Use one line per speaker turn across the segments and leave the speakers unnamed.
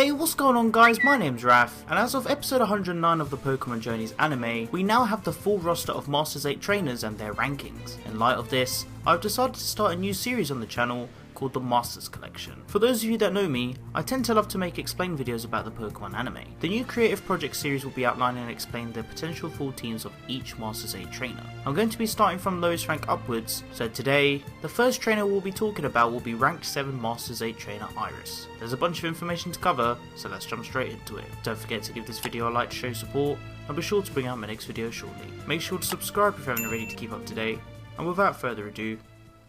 Hey, what's going on guys, my name's Raph, and as of episode 109 of the Pokemon Journeys anime, we now have the full roster of Masters 8 trainers and their rankings. In light of this, I've decided to start a new series on the channel called the Masters Collection. For those of you that know me, I tend to love to make explain videos about the Pokemon anime. The new creative project series will be outlining and explaining the potential full teams of each Masters 8 trainer. I'm going to be starting from lowest rank upwards, so today, the first trainer we'll be talking about will be ranked 7 Masters 8 trainer Iris. There's a bunch of information to cover, so let's jump straight into it. Don't forget to give this video a like to show support, and be sure to bring out my next video shortly. Make sure to subscribe if you haven't already to keep up to date, and without further ado,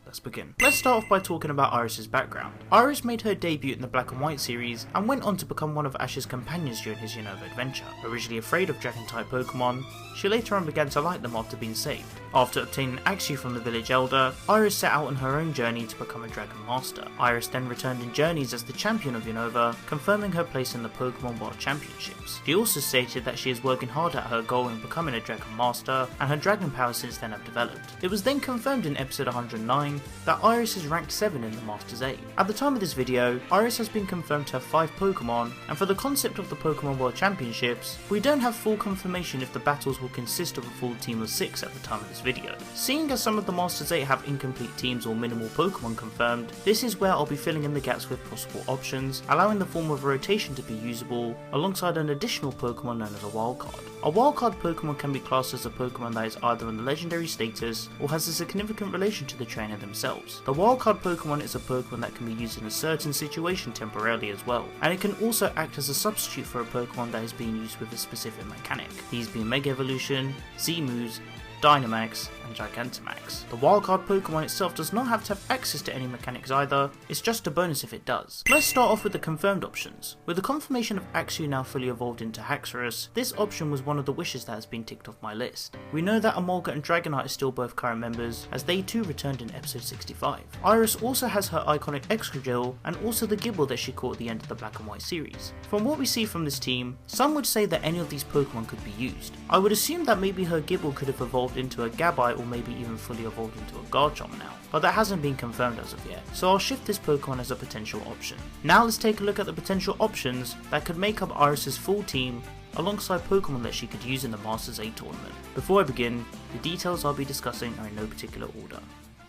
let's begin. Let's start off by talking about Iris's background. Iris made her debut in the Black and White series and went on to become one of Ash's companions during his Unova adventure. Originally afraid of Dragon-type Pokemon, she later on began to like them after being saved. After obtaining Axew from the village elder, Iris set out on her own journey to become a Dragon Master. Iris then returned in Journeys as the champion of Unova, confirming her place in the Pokemon World Championships. She also stated that she is working hard at her goal in becoming a Dragon Master, and her Dragon powers since then have developed. It was then confirmed in episode 109 that Iris is ranked 7 in the Masters 8. At the time of this video, Iris has been confirmed to have 5 Pokemon, and for the concept of the Pokemon World Championships, we don't have full confirmation if the battles will consist of a full team of 6 at the time of this video. Seeing as some of the Masters 8 have incomplete teams or minimal Pokemon confirmed, this is where I'll be filling in the gaps with possible options, allowing the form of rotation to be usable, alongside an additional Pokemon known as a wildcard. A wildcard Pokemon can be classed as a Pokemon that is either in the legendary status or has a significant relation to the trainer themselves. The wildcard Pokemon is a Pokemon that can be used in a certain situation temporarily as well, and it can also act as a substitute for a Pokemon that is being used with a specific mechanic, these being Mega Evolution, Z-Moves, Dynamax, and Gigantamax. The wildcard Pokemon itself does not have to have access to any mechanics either, it's just a bonus if it does. Let's start off with the confirmed options. With the confirmation of Axew now fully evolved into Haxorus, this option was one of the wishes that has been ticked off my list. We know that Emolga and Dragonite are still both current members, as they too returned in episode 65. Iris also has her iconic Excadrill, and also the Gible that she caught at the end of the Black and White series. From what we see from this team, some would say that any of these Pokemon could be used. I would assume that maybe her Gible could have evolved into a Gabite or maybe even fully evolved into a Garchomp now, but that hasn't been confirmed as of yet, so I'll shift this Pokemon as a potential option. Now let's take a look at the potential options that could make up Iris's full team alongside Pokemon that she could use in the Masters 8 tournament. Before I begin, the details I'll be discussing are in no particular order.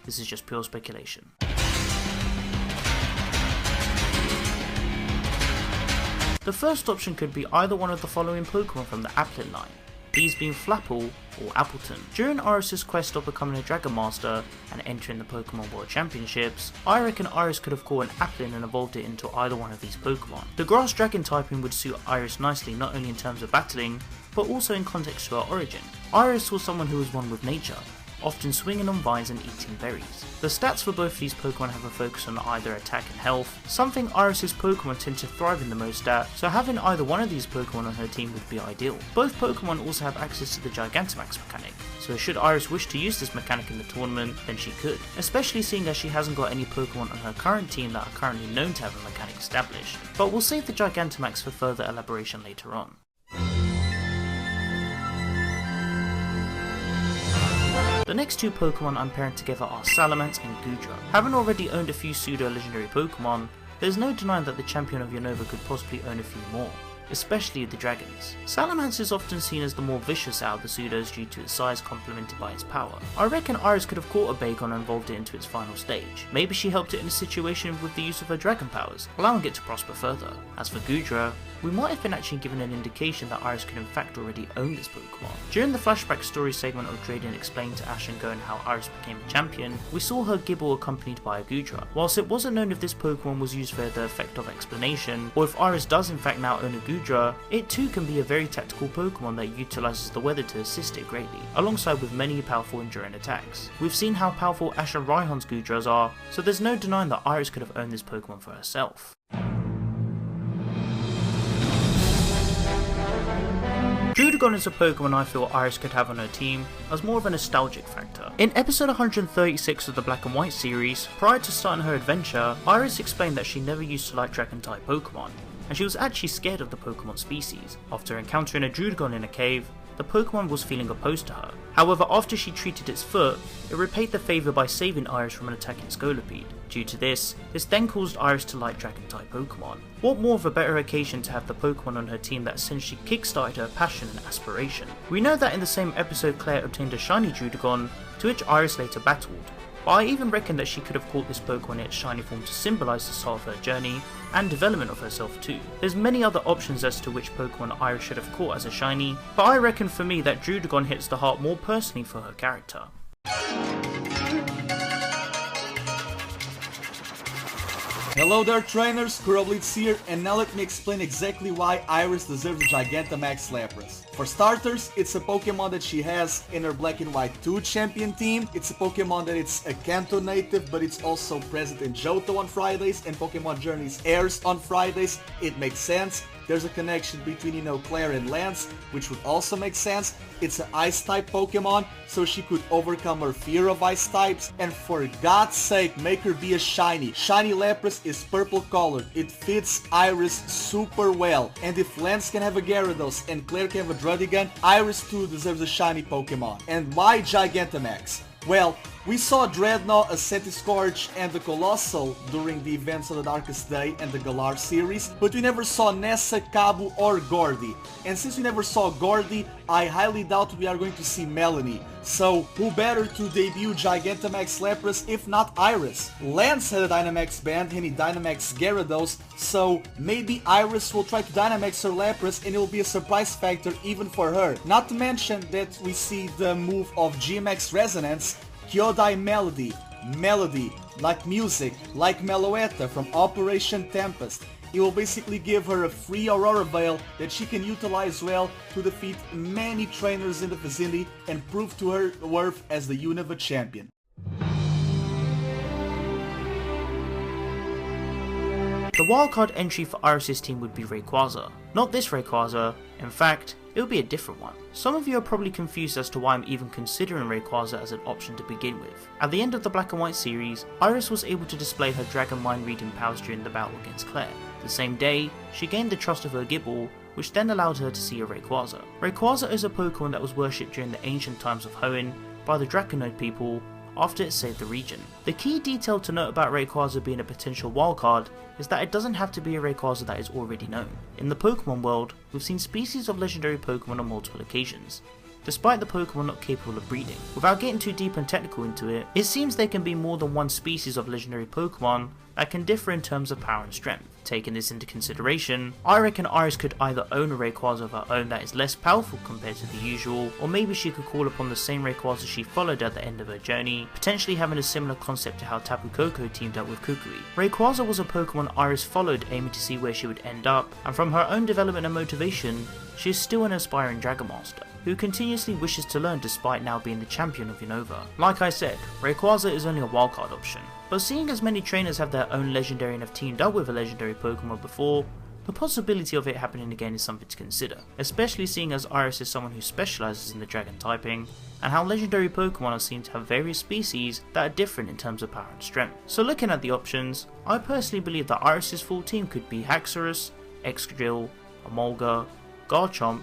This is just pure speculation. The first option could be either one of the following Pokemon from the Applin line, these being Flapple or Appleton. During Iris's quest of becoming a Dragon Master and entering the Pokemon World Championships, I reckon Iris could have caught an Applin and evolved it into either one of these Pokemon. The Grass Dragon typing would suit Iris nicely not only in terms of battling, but also in context to her origin. Iris was someone who was one with nature, often swinging on vines and eating berries. The stats for both of these Pokemon have a focus on either attack and health, something Iris's Pokemon tend to thrive in the most at, so having either one of these Pokemon on her team would be ideal. Both Pokemon also have access to the Gigantamax mechanic, so should Iris wish to use this mechanic in the tournament, then she could, especially seeing as she hasn't got any Pokemon on her current team that are currently known to have a mechanic established. But we'll save the Gigantamax for further elaboration later on. The next two Pokemon I'm pairing together are Salamence and Goodra. Having already owned a few pseudo-legendary Pokemon, there's no denying that the champion of Unova could possibly own a few more, especially the dragons. Salamence is often seen as the more vicious out of the pseudos due to its size complemented by its power. I reckon Iris could have caught a Bagon and evolved it into its final stage. Maybe she helped it in a situation with the use of her dragon powers, allowing it to prosper further. As for Goodra, we might have been actually given an indication that Iris could in fact already own this Pokemon. During the flashback story segment of Drayden explaining to Ash and Gone how Iris became a champion, we saw her Gible accompanied by a Goodra. Whilst it wasn't known if this Pokemon was used for the effect of explanation, or if Iris does in fact now own a Goodra, it too can be a very tactical Pokemon that utilises the weather to assist it greatly, alongside with many powerful enduring attacks. We've seen how powerful Ash and Raihan's Goodras are, so there's no denying that Iris could have owned this Pokemon for herself. Druddigon is a Pokemon I feel Iris could have on her team as more of a nostalgic factor. In episode 136 of the Black and White series, prior to starting her adventure, Iris explained that she never used to like Dragon-type Pokemon, and she was actually scared of the Pokemon species. After encountering a Druddigon in a cave, the Pokemon was feeling opposed to her. However, after she treated its foot, it repaid the favour by saving Iris from an attacking Scolipede. Due to this then caused Iris to like Dragon-type Pokemon. What more of a better occasion to have the Pokemon on her team that essentially kickstarted her passion and aspiration. We know that in the same episode Claire obtained a shiny Druddigon, to which Iris later battled. But I even reckon that she could have caught this Pokemon in its shiny form to symbolise the start of her journey and development of herself too. There's many other options as to which Pokemon Iris should have caught as a shiny, but I reckon for me that Druddigon hits the heart more personally for her character.
Hello there trainers, Kuroblitz here, and now let me explain exactly why Iris deserves a Gigantamax Lapras. For starters, it's a Pokemon that she has in her Black and White 2 champion team. It's a Pokemon that it's a Kanto native, but it's also present in Johto on Fridays and Pokemon Journeys airs on Fridays. It makes sense. There's a connection between, Claire and Lance, which would also make sense. It's an Ice-type Pokemon, so she could overcome her fear of Ice types. And for God's sake, make her be a shiny. Shiny Lapras is purple colored. It fits Iris super well. And if Lance can have a Gyarados and Claire can have a Druddigon, Iris too deserves a shiny Pokemon. And why Gigantamax? Well, we saw Dreadnought, a Centiskorch, and the Colossal during the events of the Darkest Day and the Galar series, but we never saw Nessa, Kabu, or Gordy. And since we never saw Gordy, I highly doubt we are going to see Melanie. So, who better to debut Gigantamax Lapras if not Iris? Lance had a Dynamax band and he Dynamax Gyarados, so maybe Iris will try to Dynamax her Lapras and it will be a surprise factor even for her. Not to mention that we see the move of GMX Resonance, Kyodai Melody, like music, like Meloetta from Operation Tempest. It will basically give her a free Aurora Veil that she can utilize well to defeat many trainers in the vicinity and prove to her worth as the Unova champion.
The wildcard entry for Iris' team would be Rayquaza. Not this Rayquaza, in fact, it would be a different one. Some of you are probably confused as to why I'm even considering Rayquaza as an option to begin with. At the end of the Black and White series, Iris was able to display her Dragon Mind reading powers during the battle against Claire. The same day, she gained the trust of her Gible, which then allowed her to see a Rayquaza. Rayquaza is a Pokemon that was worshipped during the ancient times of Hoenn by the Draconoid people after it saved the region. The key detail to note about Rayquaza being a potential wildcard is that it doesn't have to be a Rayquaza that is already known. In the Pokemon world, we've seen species of legendary Pokemon on multiple occasions, despite the Pokemon not capable of breeding. Without getting too deep and technical into it, it seems there can be more than one species of legendary Pokemon that can differ in terms of power and strength. Taking this into consideration, I reckon Iris could either own a Rayquaza of her own that is less powerful compared to the usual, or maybe she could call upon the same Rayquaza she followed at the end of her journey, potentially having a similar concept to how Tapu Koko teamed up with Kukui. Rayquaza was a Pokemon Iris followed, aiming to see where she would end up, and from her own development and motivation, she is still an aspiring Dragon Master, who continuously wishes to learn despite now being the champion of Unova. Like I said, Rayquaza is only a wildcard option, but seeing as many trainers have their own legendary and have teamed up with a legendary Pokemon before, the possibility of it happening again is something to consider, especially seeing as Iris is someone who specialises in the dragon typing, and how legendary Pokemon are seen to have various species that are different in terms of power and strength. So looking at the options, I personally believe that Iris' full team could be Haxorus, Excadrill, Emolga, Garchomp,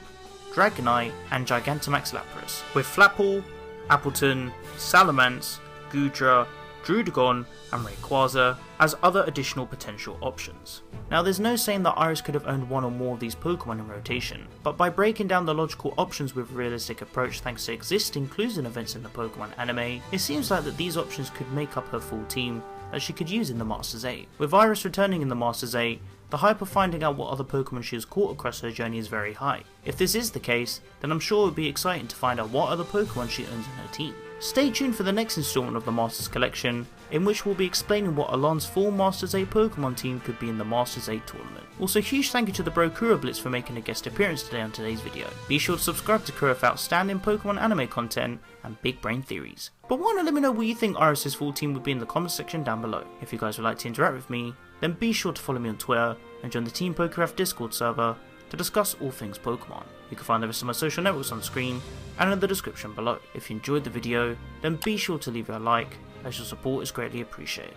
Dragonite, and Gigantamax Lapras, with Flapple, Appleton, Salamence, Goodra, Druddigon, and Rayquaza as other additional potential options. Now there's no saying that Iris could have owned one or more of these Pokemon in rotation, but by breaking down the logical options with a realistic approach thanks to existing clues and events in the Pokemon anime, it seems like that these options could make up her full team that she could use in the Masters 8. With Iris returning in the Masters 8, the hype of finding out what other Pokemon she has caught across her journey is very high. If this is the case, then I'm sure it would be exciting to find out what other Pokemon she owns in her team. Stay tuned for the next installment of the Masters Collection, in which we'll be explaining what Alon's full Masters 8 Pokemon team could be in the Masters 8 tournament. Also, huge thank you to the bro Kuroblitz for making a guest appearance today on today's video. Be sure to subscribe to Kuro for outstanding Pokemon anime content and big brain theories. But why not let me know what you think Iris' full team would be in the comment section down below. If you guys would like to interact with me, then be sure to follow me on Twitter and join the Team Pokécraft Discord server to discuss all things Pokemon. You can find the rest of my social networks on screen and in the description below. If you enjoyed the video, then be sure to leave it a like, as your support is greatly appreciated.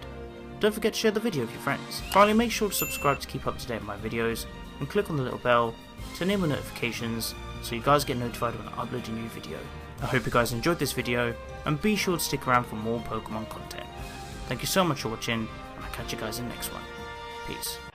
Don't forget to share the video with your friends. Finally, make sure to subscribe to keep up to date with my videos and click on the little bell to enable notifications so you guys get notified when I upload a new video. I hope you guys enjoyed this video, and be sure to stick around for more Pokemon content. Thank you so much for watching, and I'll catch you guys in the next one. Peace.